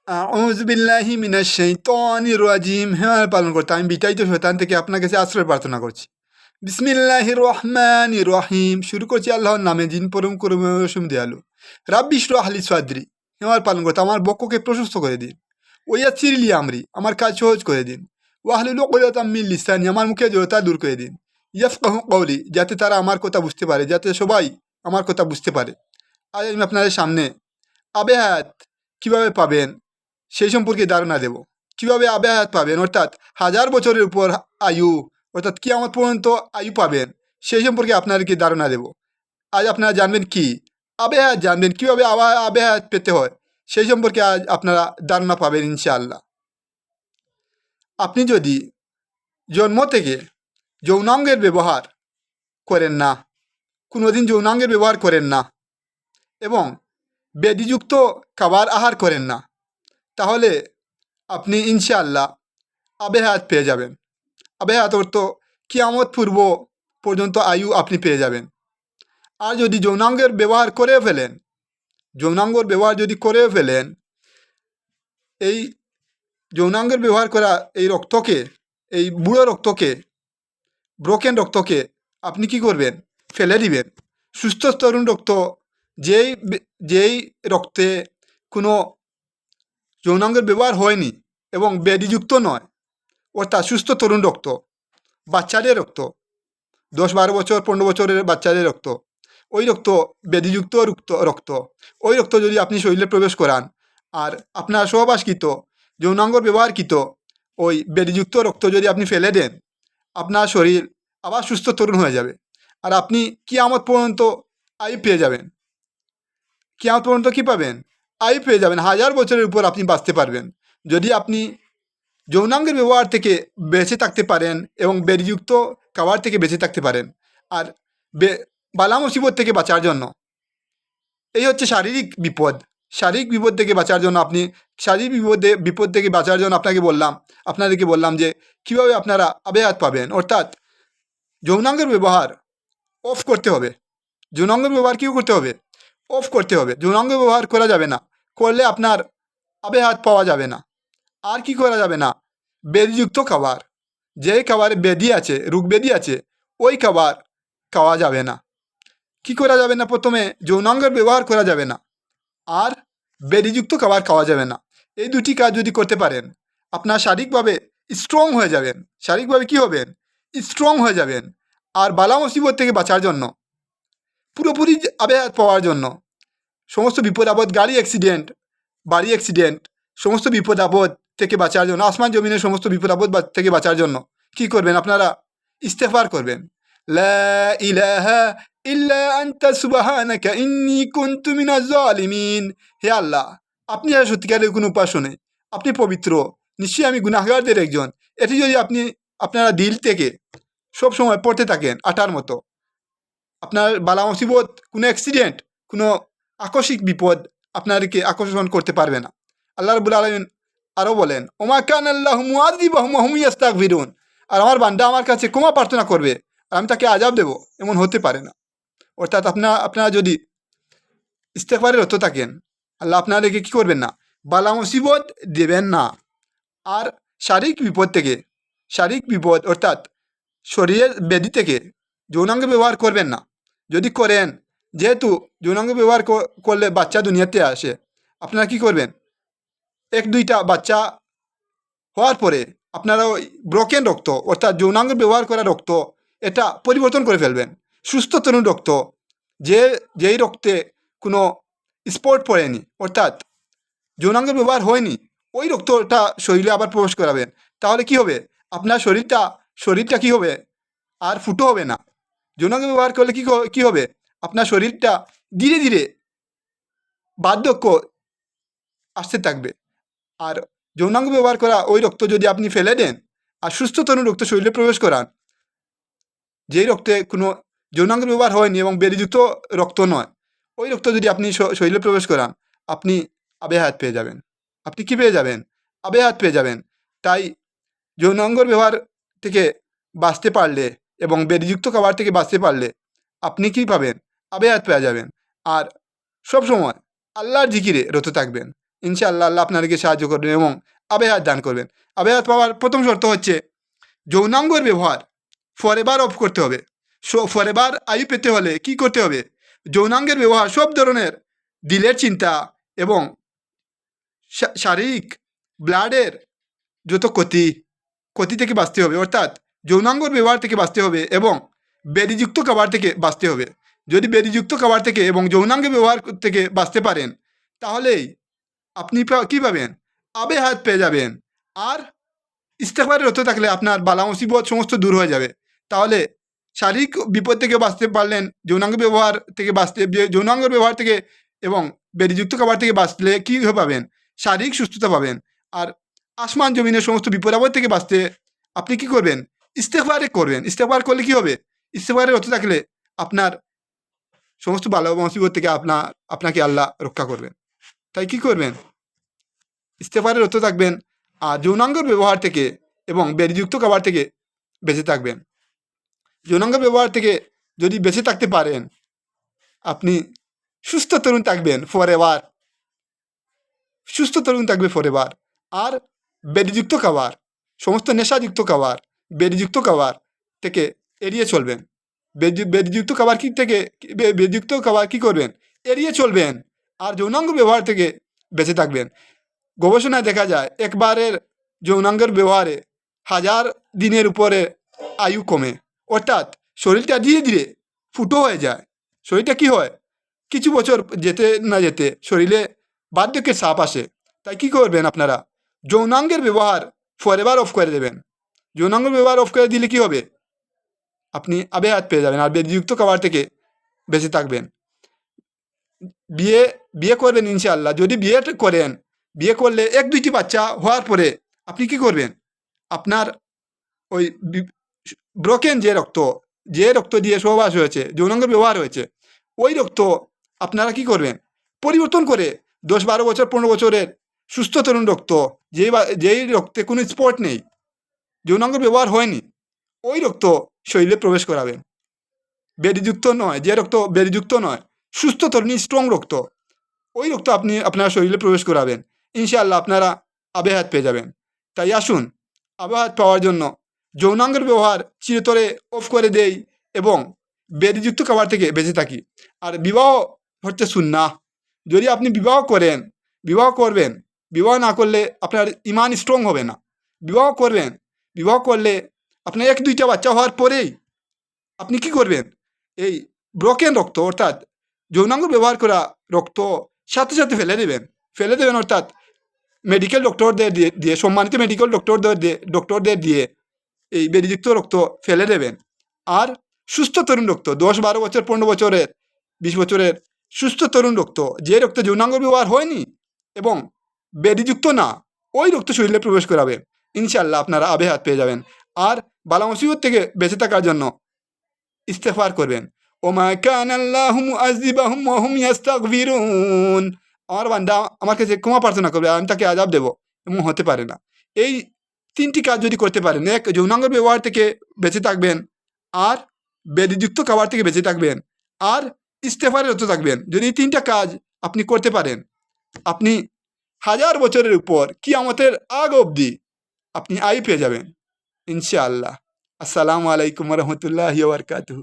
আউযুবিল্লাহি মিনাশ শাইতানির রাজিম। হ্যাঁ, পালন করতে আমি বিতাড়িত শয়তান থেকে আপনার কাছে আশ্রয় প্রার্থনা করছি। বিসমিল্লাহির রহমানির রহিম। শুরু করছি আল্লাহর নামে, যিন পরম করুণা অসীম দয়ালু। রাব্বি ইশরাহ লি সাদরি। হ্যাঁ, পালন করতে আমার বক্ষকে প্রশস্ত করে দিন। ওয়াইয়াসসির লি আমরি, আমার কাজ সহজ করে দিন। ওয়াহলুল উকদাতাম মিন লিসানি, আমার মুখে জড়তা দূর করে দিন। ইয়াফকাহু কওলি, যাতে তারা আমার কথা বুঝতে পারে, যাতে সবাই আমার কথা বুঝতে পারে। আজ আমি আপনাদের সামনে আবে হায়াত কীভাবে পাবেন সেই সম্পর্কে ধারণা দেব। কীভাবে আবে হায়াত পাবেন, অর্থাৎ 1000 বছরের উপর আয়ু, অর্থাৎ কিয়ামত পর্যন্ত আয়ু পাবেন, সেই সম্পর্কে আপনাদেরকে ধারণা দেব। আজ আপনারা জানবেন কি আবে হায়াত, জানবেন কীভাবে আবে হায়াত পেতে হয়, সেই সম্পর্কে আজ আপনারা ধারণা পাবেন ইনশাআল্লাহ। আপনি যদি জন্ম থেকে যৌনাঙ্গের ব্যবহার করেন না, কোনোদিন যৌনাঙ্গের ব্যবহার করেন না এবং বেদিযুক্ত খাবার আহার করেন না, তাহলে আপনি ইনশাআল্লাহ আবে হায়াত পেয়ে যাবেন। আবে হায়াত অর্থ কিয়ামত পূর্ব পর্যন্ত আয়ু আপনি পেয়ে যাবেন। আর যদি যৌনাঙ্গের ব্যবহার করে ফেলেন, যৌনাঙ্গর ব্যবহার যদি করে ফেলেন, এই যৌনাঙ্গের ব্যবহার করা এই রক্তকে, এই বুড়ো রক্তকে, ব্রোকেন রক্তকে আপনি কি করবেন, ফেলে দিবেন। সুস্থ তরুণ রক্ত, যেই রক্তে কোনো যৌনাঙ্গের ব্যবহার হয়নি এবং ব্যাধিযুক্ত নয়, অর্থাৎ সুস্থ তরুণ রক্ত, বাচ্চাদের রক্ত, 10-12 বছর 15 বছরের বাচ্চাদের রক্ত, ওই রক্ত ব্যাধিযুক্ত রক্ত, ওই রক্ত যদি আপনি শরীরে প্রবেশ করান, আর আপনার সহবাসকৃত যৌনাঙ্গর ব্যবহারকৃত ওই ব্যাধিযুক্ত রক্ত যদি আপনি ফেলে দেন, আপনার শরীর আবার সুস্থ তরুণ হয়ে যাবে। আর আপনি কিয়ামত পর্যন্ত আয়ু পেয়ে যাবেন। কিয়ামত পর্যন্ত কী পাবেন? আয়ু পেয়ে যাবেন। 1000 বছরের উপর আপনি বাঁচতে পারবেন যদি আপনি যৌনাঙ্গের ব্যবহার থেকে বেঁচে থাকতে পারেন এবং ব্যাধিযুক্ত খাবার থেকে বেঁচে থাকতে পারেন। আর বালা মুসিবত থেকে বাঁচার জন্য, এই হচ্ছে শারীরিক বিপদ। শারীরিক বিপদ থেকে বাঁচার জন্য আপনি শারীরিক বিপদ থেকে বাঁচার জন্য আপনাদেরকে বললাম যে কীভাবে আপনারা আবে হায়াত পাবেন, অর্থাৎ যৌনাঙ্গের ব্যবহার অফ করতে হবে। যৌনাঙ্গের ব্যবহার কী করতে হবে? অফ করতে হবে। যৌনাঙ্গ ব্যবহার করা যাবে না, করলে আপনার আবে হায়াত পাওয়া যাবে না। আর কি করা যাবে না? বেদিযুক্ত খাবার, যে খাবারে বেদি আছে, রোগ বেদি আছে, ওই খাবার খাওয়া যাবে না। কি করা যাবে না? প্রথমে যৌনাঙ্গের ব্যবহার করা যাবে না, আর বেদিযুক্ত খাবার খাওয়া যাবে না। এই দুটি কাজ যদি করতে পারেন, আপনার শারীরিকভাবে স্ট্রং হয়ে যাবেন। শারীরিকভাবে কী হবেন? স্ট্রং হয়ে যাবেন। আর বালা মুসিবত থেকে বাঁচার জন্য, পুরোপুরি আবে হায়াত পাওয়ার জন্য, সমস্ত বিপদ আপদ, গাড়ি অ্যাক্সিডেন্ট, বাড়ি অ্যাক্সিডেন্ট, সমস্ত বিপদ আপদ থেকে বাঁচার জন্য, আসমান জমিনের সমস্ত বিপদ আপদ থেকে বাঁচার জন্য কী করবেন? আপনারা ইস্তেগফার করবেন। লা ইলাহা ইল্লা আনতা সুবহানাকা ইন্নী কুনতু মিনাজ জালিমিন। হে আল্লাহ, আপনি আর সত্যিকারের কোনো উপাস্য নেই, আপনি পবিত্র, নিশ্চয়ই আমি গুনাহগারদের একজন। এটি যদি আপনারা দিল থেকে সব সময় পড়তে থাকেন আটার মতো, আপনার বালা মুসিবত, কোনো অ্যাক্সিডেন্ট, কোনো আকস্মিক বিপদ আপনাদেরকে আকর্ষণ করতে পারবে না। আল্লাহ রাব্বুল আলামিন আরও বলেন, ওমা কানা আল্লাহু মুআযযিবাহুম ওয়া হুম ইস্তাগফিরুন। আর আমার বান্দা আমার কাছে ক্ষমা প্রার্থনা করবে আর আমি তাকে আযাব দেব, এমন হতে পারে না। অর্থাৎ আপনারা যদি ইস্তেগফারে রত থাকেন, আল্লাহ আপনাদেরকে কী করবেন না? বালা মুসিবত দেবেন না। আর শারীরিক বিপদ অর্থাৎ শরীরের ব্যাধি থেকে যৌনাঙ্গ ব্যবহার করবেন না। যদি করেন, যেহেতু যৌনাঙ্গ ব্যবহার করলে বাচ্চা দুনিয়াতে আসে, আপনারা কী করবেন? 1-2টা বাচ্চা হওয়ার পরে আপনারা ওই ব্রোকেন রক্ত, অর্থাৎ যৌনাঙ্গ ব্যবহার করা রক্ত, এটা পরিবর্তন করে ফেলবেন। সুস্থ তরুণ রক্ত, যেই রক্তে কোনো স্পট পড়েনি, অর্থাৎ যৌনাঙ্গ ব্যবহার হয়নি, ওই রক্তটা শরীরে আবার প্রবেশ করাবেন। তাহলে কি হবে? আপনার শরীরটা কী হবে? আর ফুটো হবে না। যৌনাঙ্গ ব্যবহার করলে কী হবে? আপনার শরীরটা ধীরে ধীরে বার্ধক্য আসতে থাকবে। আর যৌনাঙ্গ ব্যবহার করা ওই রক্ত যদি আপনি ফেলে দেন আর সুস্থ তরুণ রক্ত শরীরে প্রবেশ করান, যেই রক্তে কোনো যৌনাঙ্গ ব্যবহার হয়নি এবং বেদিযুক্ত রক্ত নয়, ওই রক্ত যদি আপনি শরীরে প্রবেশ করান, আপনি আবে হায়াত পেয়ে যাবেন। আপনি কী পেয়ে যাবেন? আবে হায়াত পেয়ে যাবেন। তাই যৌনাঙ্গর ব্যবহার থেকে বাঁচতে পারলে এবং বেদিযুক্ত খাবার থেকে বাঁচতে পারলে আপনি কী পাবেন? আবে হায়াত পেয়ে যাবেন। আর সবসময় আল্লাহর জিকিরে রত থাকবেন। ইনশাআল্লাহ আল্লাহ আপনাদেরকে সাহায্য করবেন এবং আবে হায়াত দান করবেন। আবে হায়াত পাওয়ার প্রথম শর্ত হচ্ছে যৌনাঙ্গের ব্যবহার ফরেভার অফ করতে হবে। ফরেভার আয়ু পেতে হলে কি করতে হবে? যৌনাঙ্গের ব্যবহার সব ধরনের দিলের চিন্তা এবং শারীরিক ব্লাডের যত ক্ষতি থেকে বাঁচতে হবে, অর্থাৎ যৌনাঙ্গর ব্যবহার থেকে বাঁচতে হবে এবং বেদিযুক্ত খাবার থেকে বাঁচতে হবে। যদি বেদিযুক্ত খাবার থেকে এবং যৌনাঙ্গের ব্যবহার থেকে বাঁচতে পারেন তাহলেই আপনি কী পাবেন? আবে হায়াত পেয়ে যাবেন। আর ইস্তেগফারে রত থাকলে আপনার বালা মুসিবত সমস্ত দূর হয়ে যাবে। তাহলে শারীরিক বিপদ থেকে বাঁচতে পারলেন, যৌনাঙ্গ ব্যবহার থেকে যৌনাঙ্গের ব্যবহার থেকে এবং বেদিযুক্ত খাবার থেকে বাঁচলে কী পাবেন? শারীরিক সুস্থতা পাবেন। আর আসমান জমিনের সমস্ত বিপদ আপদ থেকে বাঁচতে আপনি কি করবেন? ইস্তেগফার করবেন। ইস্তেগফার করলে কি হবে? ইস্তেগফারে রত থাকলে আপনার সমস্ত বালা মুসিবত থেকে আপনাকে আল্লাহ রক্ষা করবেন। তাই কি করবেন? ইস্তেগফারে রত থাকবেন আর যৌনাঙ্গের ব্যবহার থেকে এবং বেদিযুক্ত খাবার থেকে বেঁচে থাকবেন। যৌনাঙ্গ ব্যবহার থেকে যদি বেঁচে থাকতে পারেন আপনি সুস্থ তরুণ থাকবেন ফরএভার। সুস্থ তরুণ থাকবে ফরএভার। আর বেদিযুক্ত খাবার, সমস্ত নেশাযুক্ত খাবার, বেদিযুক্ত খাবার থেকে এড়িয়ে চলবেন। বেদিযুক্ত খাবার বেদিযুক্ত খাবার কী করবেন? এড়িয়ে চলবেন। আর যৌনাঙ্গ ব্যবহার থেকে বেঁচে থাকবেন। গবেষণায় দেখা যায় একবারের যৌনাঙ্গের ব্যবহারে 1000 দিনের উপরে আয়ু কমে, অর্থাৎ শরীরটা ধীরে ধীরে ফুটো হয়ে যায়। শরীরটা কি হয়? কিছু বছর যেতে না যেতে শরীরে বার্ধক্যের ছাপ আসে। তাই কি করবেন আপনারা? যৌনাঙ্গের ব্যবহার ফরএভার অফ করে দেবেন। যৌনাঙ্গের ব্যবহার অফ করে দিলে কি হবে? আপনি আবে হায়াত পেয়ে যাবেন আর বেদিযুক্ত খাবার থেকে বেঁচে থাকবেন। বিয়ে করবেন ইনশাআল্লাহ। যদি বিয়ে করলে 1-2টি বাচ্চা হওয়ার পরে আপনি কি করবেন? আপনার ওই ব্রোকেন যে রক্ত দিয়ে সহবাস হয়েছে, যৌনাঙ্গের ব্যবহার হয়েছে, ওই রক্ত আপনারা কি করবেন? পরিবর্তন করে 10-12 বছর 15 বছরের সুস্থ তরুণ রক্ত, যেই রক্তে কোনো স্পট নেই, যৌনাঙ্গের ব্যবহার হয়নি, ওই রক্ত শরীরে প্রবেশ করাবেন। বেদিযুক্ত নয়, যে রক্ত বেদিযুক্ত নয়, সুস্থ তরুণী স্ট্রং রক্ত, ওই রক্ত আপনি আপনার শরীরে প্রবেশ করাবেন। ইনশাআল্লাহ আপনারা আবে হায়াত পেয়ে যাবেন। তাই আসুন আবে হায়াত পাওয়ার জন্য যৌনাঙ্গের ব্যবহার চিরতরে অফ করে দেই এবং বেদিযুক্ত খাবার থেকে বেঁচে থাকি। আর বিবাহ হচ্ছে সুন্নাহ। যদি আপনি বিবাহ করবেন, বিবাহ না করলে আপনার ইমান স্ট্রং হবে না। বিবাহ করলে আপনার 1-2টা বাচ্চা হওয়ার পরেই আপনি কি করবেন? এই ব্রোকেন রক্ত, অর্থাৎ যৌনাঙ্গ ব্যবহার করা রক্ত সাথে সাথে ফেলে দেবেন, অর্থাৎ মেডিকেল ডক্টরদের দিয়ে সম্মানিত মেডিকেল ডক্টরদের দিয়ে এই বেদিযুক্ত রক্ত ফেলে দেবেন। আর সুস্থ তরুণ রক্ত 10-12 বছর 15 বছরের 20 বছরের সুস্থ তরুণ রক্ত, যে রক্তে যৌনাঙ্গ ব্যবহার হয়নি এবং বেদিযুক্ত না, ওই রক্ত শরীরে প্রবেশ করাবেন। ইনশাআল্লাহ আপনারা আবে হায়াত পেয়ে যাবেন। আর বালা মুসিবত থেকে বেঁচে থাকার জন্য ইস্তেগফার করবেন। ওমা কানা আল্লাহু মুআযযিবাহুম ওয়া হুম ইস্তাগফিরুন। আমার বান্দা আমার কাছে ক্ষমা প্রার্থনা করবে, আমি তাকে আযাব দেব, এমন হতে পারে না। এই 3টি কাজ যদি করতে পারেন, 1 যৌনাঙ্গের ব্যবহার থেকে বেঁচে থাকবেন, আর বেদিযুক্ত খাবার থেকে বেঁচে থাকবেন, আর ইস্তেগফারে রত থাকবেন। যদি এই 3টা কাজ আপনি করতে পারেন, আপনি 1000 বছরের উপর কিয়ামতের আগ অবধি আপনি আয়ু পেয়ে যাবেন ইনশাআল্লাহ। আসসালামু আলাইকুম ওয়া রাহমাতুল্লাহি ওয়া বারাকাতুহু।